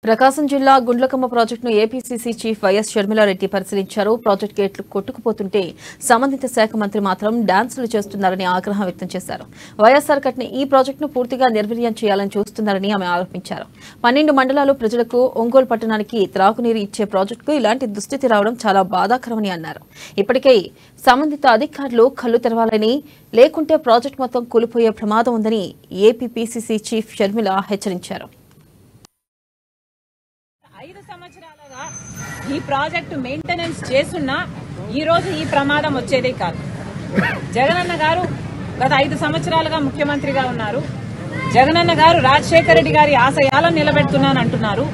ప్రకాశం జిల్లా గుండ్లకమ్మ ప్రాజెక్టును APCC chief YS Sharmila Reddy పరిశీలించారు. ప్రాజెక్టు గేట్లు కొట్టుకుపోతుంటే సంబంధిత శాఖ మంత్రి మాత్రం డాన్సులు చేస్తున్నారని ఆగ్రహం వ్యక్తం చేశారు. వైఎస్ఆర్ కట్టిన ఈ ప్రాజెక్టును పూర్తిగా నిర్వీర్యం చేయాలని చూస్తున్నారని ఆమె ఆరోపించారు. 12 మండలాలు ప్రజలకు ఒంగోలు పట్టణానికి త్రాగునీరు ఇచ్చే ప్రాజెక్టుకు ఇలాంటి దుస్థితి రావడం చాలా బాధాకరమని అన్నారు. ఇప్పటికే సంబంధిత అధికారులు కళ్లు తెరవాలని, లేకుంటే ప్రాజెక్టు మొత్తం కూలిపోయే ప్రమాదం ఉందని ఏపీసీసీ చీఫ్ షర్మిల హెచ్చరించారు. 5 సంవత్సరాలుగా ఈ ప్రాజెక్టు మెయింటెనెన్స్ చేస్తున్నా ఈ రోజు ఈ ప్రమాదం వచ్చేదే కాదు. జగనన్న గారు గత 5 సంవత్సరాలుగా ముఖ్యమంత్రిగా ఉన్నారు. జగనన్న గారు రాజశేఖర రెడ్డి గారి ఆశయాలను నిలబెడుతున్నానంటున్నారు.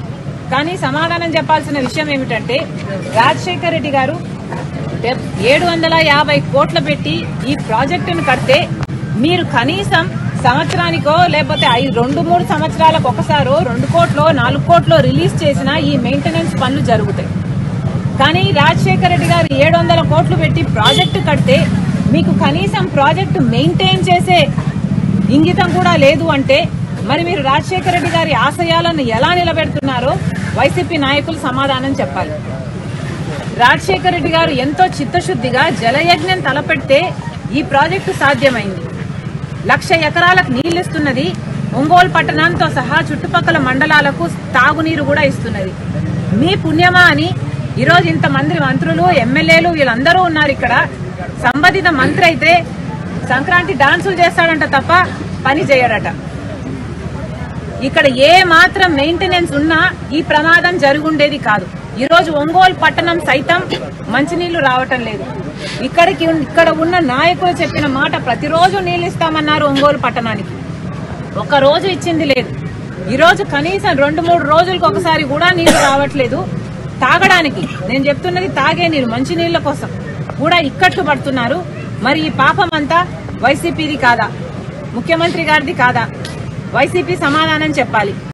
కానీ సమాధానం చెప్పాల్సిన విషయం ఏమిటంటే, రాజశేఖర రెడ్డి గారు 750 కోట్లు పెట్టి ఈ ప్రాజెక్టును కడితే మీరు కనీసం సంవత్సరానికో లేకపోతే 2-3 సంవత్సరాలకు ఒకసారో 2 కోట్లో 4 కోట్లో రిలీజ్ చేసిన ఈ మెయింటెనెన్స్ పనులు జరుగుతాయి. కానీ రాజశేఖర రెడ్డి గారు 700 కోట్లు పెట్టి ప్రాజెక్టు కడితే మీకు కనీసం ప్రాజెక్టు మెయింటైన్ చేసే ఇంగితం కూడా లేదు అంటే మరి మీరు రాజశేఖర రెడ్డి గారి ఆశయాలను ఎలా నిలబెడుతున్నారో వైసీపీ నాయకులు సమాధానం చెప్పాలి. రాజశేఖర రెడ్డి గారు ఎంతో చిత్తశుద్దిగా జలయజ్ఞం తలపెడితే ఈ ప్రాజెక్టు సాధ్యమైంది. 1,00,000 ఎకరాలకు నీళ్లిస్తున్నది. ఒంగోలు పట్టణంతో సహా చుట్టుపక్కల మండలాలకు తాగునీరు కూడా ఇస్తున్నది. మీ పుణ్యమా అని ఈరోజు ఇంతమంది మంత్రులు, ఎమ్మెల్యేలు వీళ్ళందరూ ఉన్నారు ఇక్కడ. సంబంధిత మంత్రి అయితే సంక్రాంతి డాన్సులు చేస్తాడంట తప్ప పని చేయడట. ఇక్కడ ఏ మాత్రం మెయింటెనెన్స్ ఉన్నా ఈ ప్రమాదం జరుగుండేది కాదు. ఈరోజు ఒంగోలు పట్టణం సైతం మంచినీళ్లు రావటం లేదు. ఇక్కడ ఉన్న నాయకులు చెప్పిన మాట ప్రతిరోజు నీళ్లు ఇస్తామన్నారు ఒంగోలు పట్టణానికి. ఒక రోజు ఇచ్చింది లేదు. ఈరోజు కనీసం 2-3 రోజులకు ఒకసారి కూడా నీళ్లు రావట్లేదు. తాగడానికి, నేను చెప్తున్నది తాగే నీరు, మంచి నీళ్ల కోసం కూడా ఇక్కట్లు పడుతున్నారు. మరి ఈ పాపం అంతా వైసీపీది కాదా, ముఖ్యమంత్రి గారిది కాదా? వైసీపీ సమాధానం చెప్పాలి.